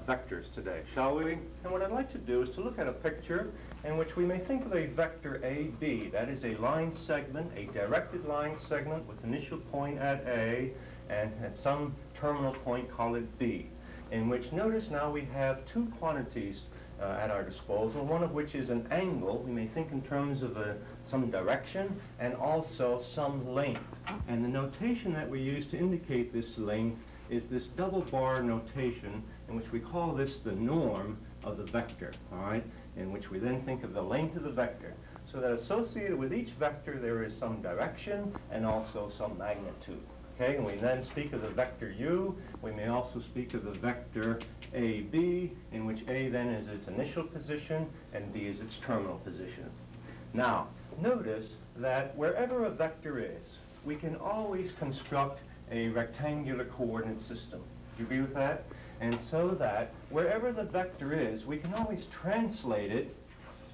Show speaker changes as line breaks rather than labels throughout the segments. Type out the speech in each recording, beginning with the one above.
vectors today, shall we? And what I'd like to do is to look at a picture in which we may think of a vector AB. That is a line segment, a directed line segment with initial point at A and at some terminal point, call it B, in which, notice now we have two quantities at our disposal, one of which is an angle. We may think in terms of some direction and also some length. And the notation that we use to indicate this length is this double bar notation, in which we call this the norm of the vector, all right, in which we then think of the length of the vector. So that associated with each vector there is some direction and also some magnitude. Okay, and we then speak of the vector u. We may also speak of the vector AB, in which A then is its initial position and B is its terminal position. Now, notice that wherever a vector is, we can always construct a rectangular coordinate system. Do you agree with that? And so that wherever the vector is, we can always translate it,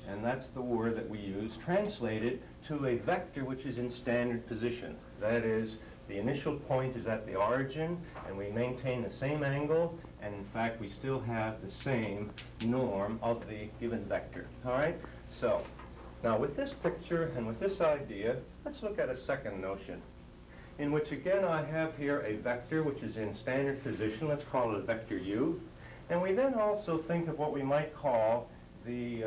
and that's the word that we use, translate it to a vector which is in standard position. That is, the initial point is at the origin, and we maintain the same angle, and in fact we still have the same norm of the given vector. All right? So, now with this picture and with this idea, let's look at a second notion, in which again I have here a vector which is in standard position. Let's call it a vector u. And we then also think of what we might call the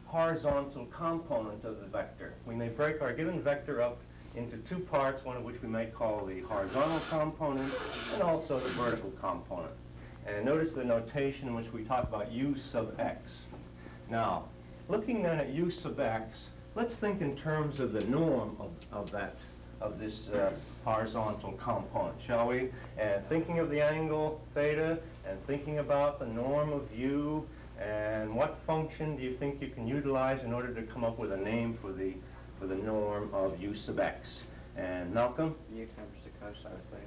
horizontal component of the vector. We may break our given vector up into two parts, one of which we might call the horizontal component and also the vertical component. And notice the notation in which we talk about u sub x. Now, looking then at u sub x, let's think in terms of the norm of this horizontal component, shall we? And thinking of the angle theta and thinking about the norm of u, and what function do you think you can utilize in order to come up with a name for the norm of u sub x? And Malcolm?
U times the cosine of theta.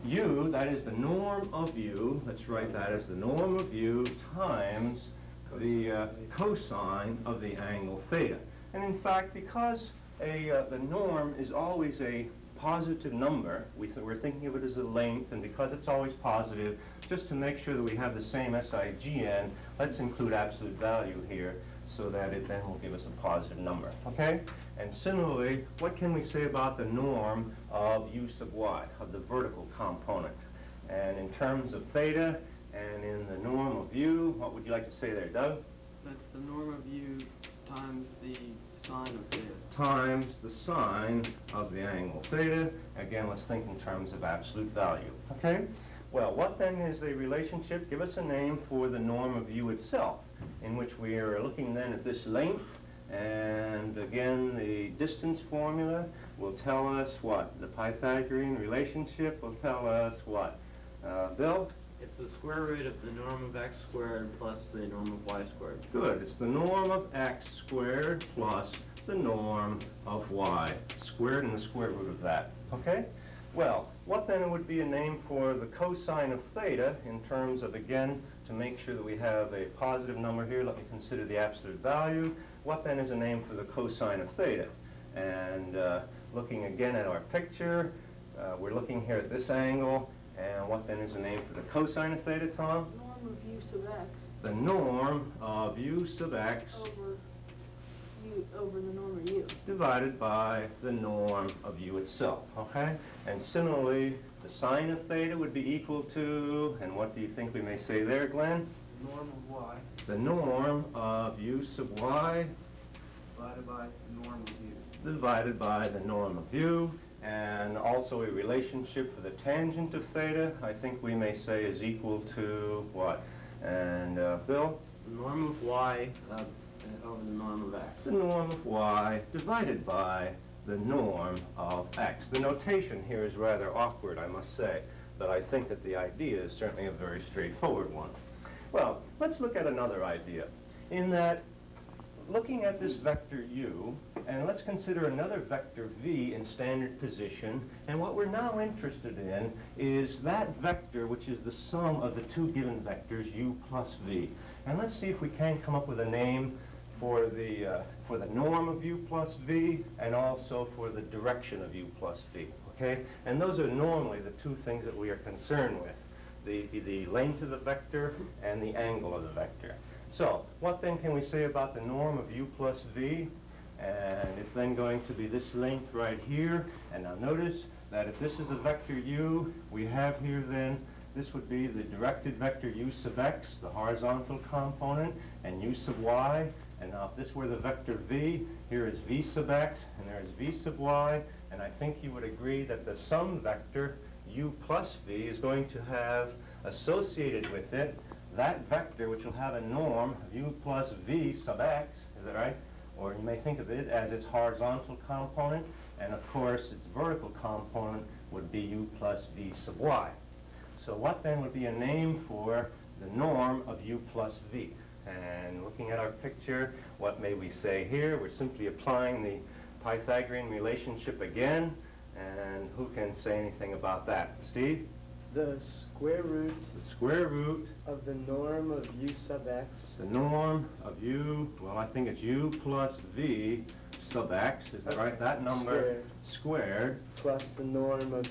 U, that is the norm of u, let's write that as the norm of u times the cosine of the angle theta. And in fact, because the norm is always a positive number, we're thinking of it as a length, and because it's always positive, just to make sure that we have the same SIGN, let's include absolute value here so that it then will give us a positive number, okay? And similarly, what can we say about the norm of u sub y, of the vertical component? And in terms of theta and in the norm of u, what would you like to say there, Doug?
That's the norm of u times the sine of theta.
Times the sine of the angle theta. Again, let's think in terms of absolute value, okay? Well, what then is the relationship? Give us a name for the norm of u itself, in which we are looking then at this length, and again, the distance formula will tell us what? The Pythagorean relationship will tell us what? Bill?
It's the square root of the norm of x squared plus the norm of y squared.
Good. It's the norm of x squared plus the norm of y squared and the square root of that. Okay? Well, what then would be a name for the cosine of theta in terms of, again, to make sure that we have a positive number here, let me consider the absolute value. What then is a name for the cosine of theta? And looking again at our picture, we're looking here at this angle, and what then is a name for the cosine of theta, Tom?
Norm of u sub x.
The norm of u sub x
Over the norm of u.
divided by the norm of u itself, okay? And similarly, the sine of theta would be equal to, and what do you think we may say there, Glenn?
Norm of y
The norm of u sub y
divided by the norm of u.
divided by the norm of u, and also a relationship for the tangent of theta, I think we may say is equal to what? And Bill?
The norm of y over the norm of x.
The norm of y divided by the norm of x. The notation here is rather awkward, I must say, but I think that the idea is certainly a very straightforward one. Well, let's look at another idea, in that looking at this vector u, and let's consider another vector v in standard position, and what we're now interested in is that vector which is the sum of the two given vectors u plus v. And let's see if we can come up with a name for the norm of u plus v and also for the direction of u plus v, okay? And those are normally the two things that we are concerned with. the length of the vector and the angle of the vector. So what then can we say about the norm of u plus v? And it's then going to be this length right here. And now notice that if this is the vector u, we have here then, this would be the directed vector u sub x, the horizontal component, and u sub y. And now if this were the vector v, here is v sub x, and there is v sub y. And I think you would agree that the sum vector u plus v is going to have associated with it that vector which will have a norm of u plus v sub x, is that right? Or you may think of it as its horizontal component, and of course its vertical component would be u plus v sub y. So what then would be a name for the norm of u plus v? And looking at our picture, what may we say here? We're simply applying the Pythagorean relationship again, and who can say anything about that? Steve?
The square root
The square root,
of the norm of u sub x
the norm of u, well, I think it's u plus v sub x, is that right? That number squared
plus the norm of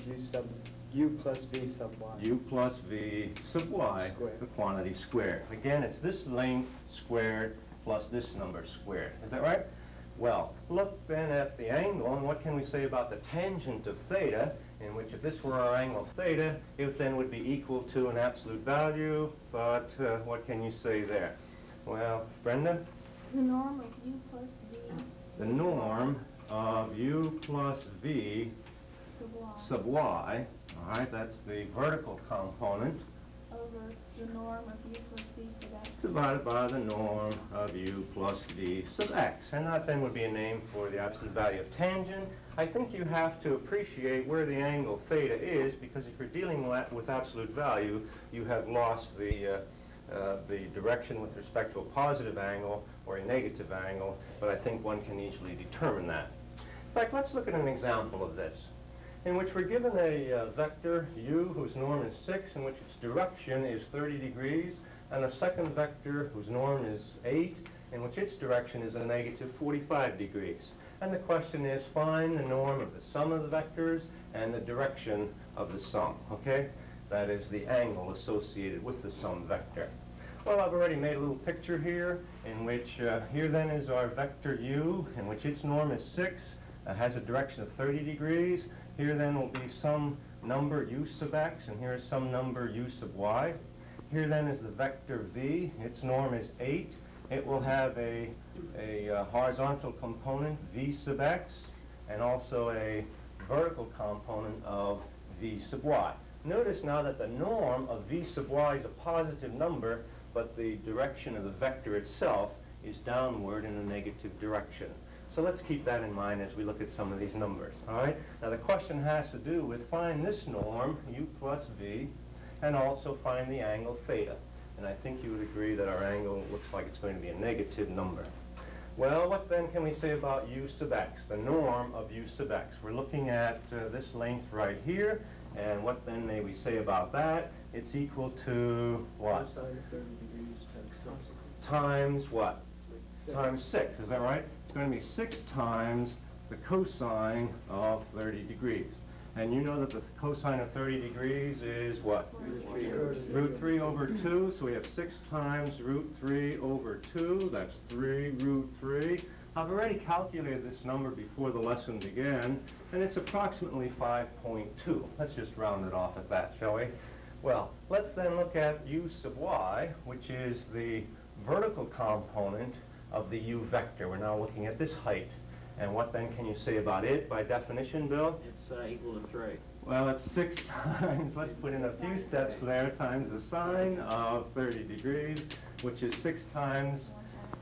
u plus v sub y.
u plus v sub y,
Squared.
the quantity squared. Again, it's this length squared plus this number squared. Is that right? Well, look then at the angle, and what can we say about the tangent of theta, in which if this were our angle theta, it then would be equal to an absolute value, but what can you say there? Well, Brenda?
The norm of u plus v.
The norm of u plus v
Sub y.
sub y, all right, that's the vertical component,
Over the norm of u plus v sub x.
divided by the norm of u plus v sub x. And that then would be a name for the absolute value of tangent. I think you have to appreciate where the angle theta is, because if you're dealing with absolute value, you have lost the direction with respect to a positive angle or a negative angle, but I think one can easily determine that. In fact, let's look at an example of this, in which we're given a vector u whose norm is 6, in which its direction is 30 degrees, and a second vector whose norm is 8, in which its direction is a negative 45 degrees. And the question is, find the norm of the sum of the vectors and the direction of the sum, okay? That is the angle associated with the sum vector. Well, I've already made a little picture here, in which here then is our vector u, in which its norm is 6, has a direction of 30 degrees. Here then will be some number u sub x, and here is some number u sub y. Here then is the vector v. Its norm is 8. It will have a horizontal component v sub x, and also a vertical component of v sub y. Notice now that the norm of v sub y is a positive number, but the direction of the vector itself is downward in a negative direction. So let's keep that in mind as we look at some of these numbers, all right? Now the question has to do with find this norm, u plus v, and also find the angle theta. And I think you would agree that our angle looks like it's going to be a negative number. Well, what then can we say about u sub x, the norm of u sub x? We're looking at this length right here, and what then may we say about that? It's equal to what?
Cosine of 30 degrees times 6.
Times what? Times 6, is that right? It's going to be 6 times the cosine of 30 degrees. And you know that the cosine of 30 degrees is what? Root 3 over 2, so we have 6 times root 3 over 2, that's 3 root 3. I've already calculated this number before the lesson began, and it's approximately 5.2. Let's just round it off at that, shall we? Well, let's then look at u sub y, which is the vertical component of the u vector. We're now looking at this height. And what then can you say about it by definition, Bill?
It's equal to 3.
Well, it's 6 times, let's put in a few steps there, times the sine of 30 degrees, which is 6 times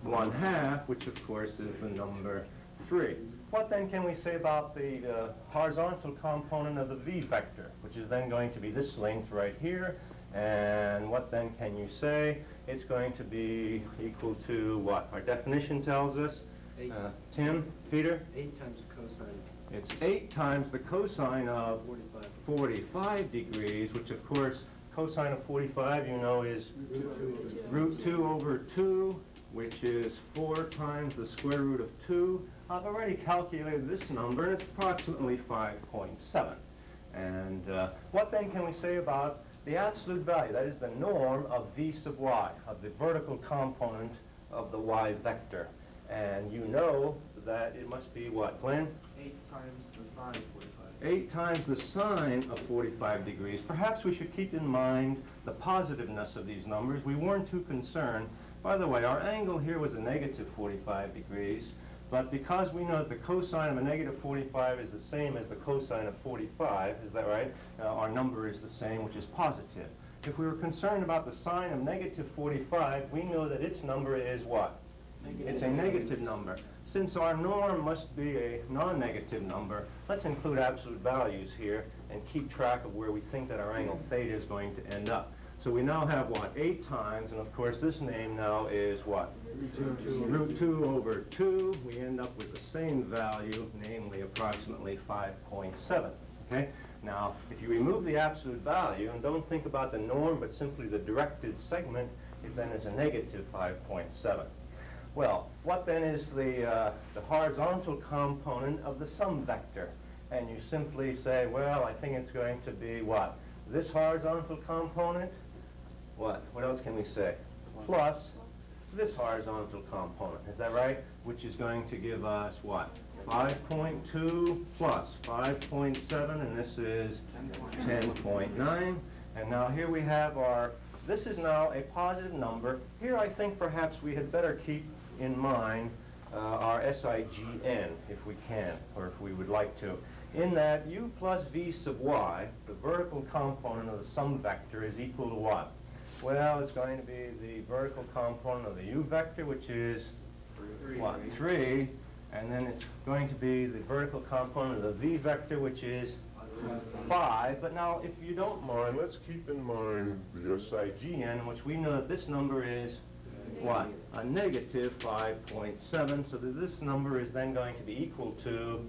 1/2, which of course is the number 3. What then can we say about the horizontal component of the v vector, which is then going to be this length right here? And what then can you say? It's going to be equal to what? Our definition tells us. Tim, Peter?
8 times the cosine.
It's 8 times the cosine of
45.
45 degrees, which of course, cosine of 45, you know, is root 2 over 2, which is 4 times the square root of 2. I've already calculated this number, and it's approximately 5.7. And what then can we say about the absolute value, that is the norm of v sub y, of the vertical component of the y vector. And you know that it must be what, Glenn?
8 times the sine of 45.
8 times the sine of 45 degrees. Perhaps we should keep in mind the positiveness of these numbers. We weren't too concerned. By the way, our angle here was a negative 45 degrees, but because we know that the cosine of a negative 45 is the same as the cosine of 45, is that right? Our number is the same, which is positive. If we were concerned about the sine of negative 45, we know that its number is what? It's a negative number. Since our norm must be a non-negative number, let's include absolute values here and keep track of where we think that our angle theta is going to end up. So we now have what? 8 times, and of course this name now is what? Root 2 over 2. We end up with the same value, namely approximately 5.7. Okay? Now, if you remove the absolute value and don't think about the norm but simply the directed segment, it then is a negative 5.7. Well, what then is the horizontal component of the sum vector? And you simply say, well, I think it's going to be what? This horizontal component? What? What else can we say? Plus this horizontal component. Is that right? Which is going to give us what? 5.2 plus 5.7, and this is 10.9. And now here we have this is now a positive number. Here I think perhaps we had better keep in mind our SIGN, if we can, or if we would like to, in that u plus v sub y, the vertical component of the sum vector, is equal to what? Well, it's going to be the vertical component of the u vector, which is what? 3, and then it's going to be the vertical component of the v vector, which is 5. But now, if you don't mind, let's keep in mind the SIGN, which we know that this number is what? A negative 5.7, so that this number is then going to be equal to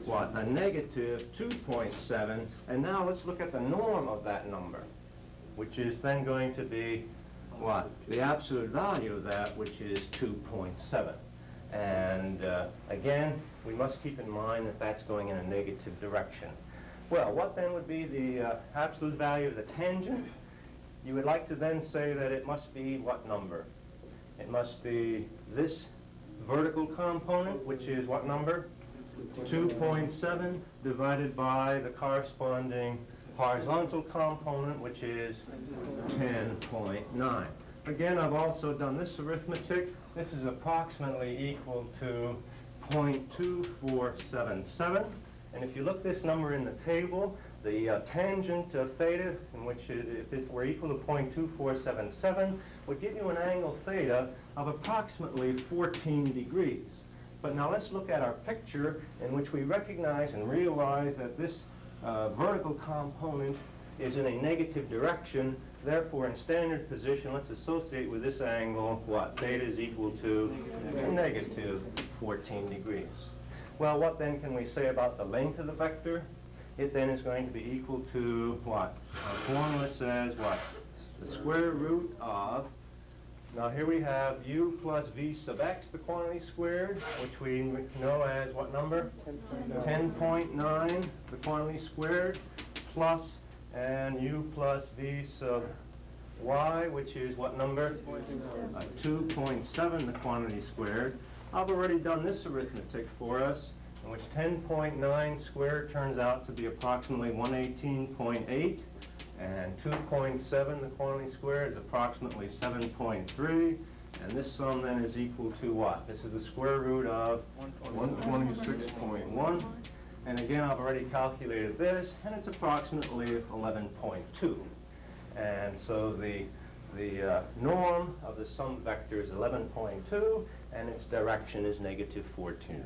what? A negative 2.7. And now let's look at the norm of that number, which is then going to be what? The absolute value of that, which is 2.7. And again, we must keep in mind that that's going in a negative direction. Well, what then would be the absolute value of the tangent? You would like to then say that it must be what number? It must be this vertical component, which is what number? 2.7 divided by the corresponding horizontal component, which is 10.9. Again, I've also done this arithmetic. This is approximately equal to 0.2477. And if you look this number in the table, the tangent of theta, in which if it were equal to 0.2477, would give you an angle theta of approximately 14 degrees. But now let's look at our picture in which we recognize and realize that this vertical component is in a negative direction. Therefore, in standard position, let's associate with this angle what? Theta is equal to negative 14 degrees. Well, what then can we say about the length of the vector? It then is going to be equal to what? Our formula says what? The square root of, now here we have u plus v sub x, the quantity squared, which we know as what number? 10.9, the quantity squared, plus, and u plus v sub y, which is what number? 2.7, the quantity squared. I've already done this arithmetic for us, in which 10.9 squared turns out to be approximately 118.8, and 2.7, the quantity squared, is approximately 7.3, and this sum then is equal to what? This is the square root of 126.1, and again, I've already calculated this, and it's approximately 11.2. And so the norm of the sum vector is 11.2, and its direction is negative 14.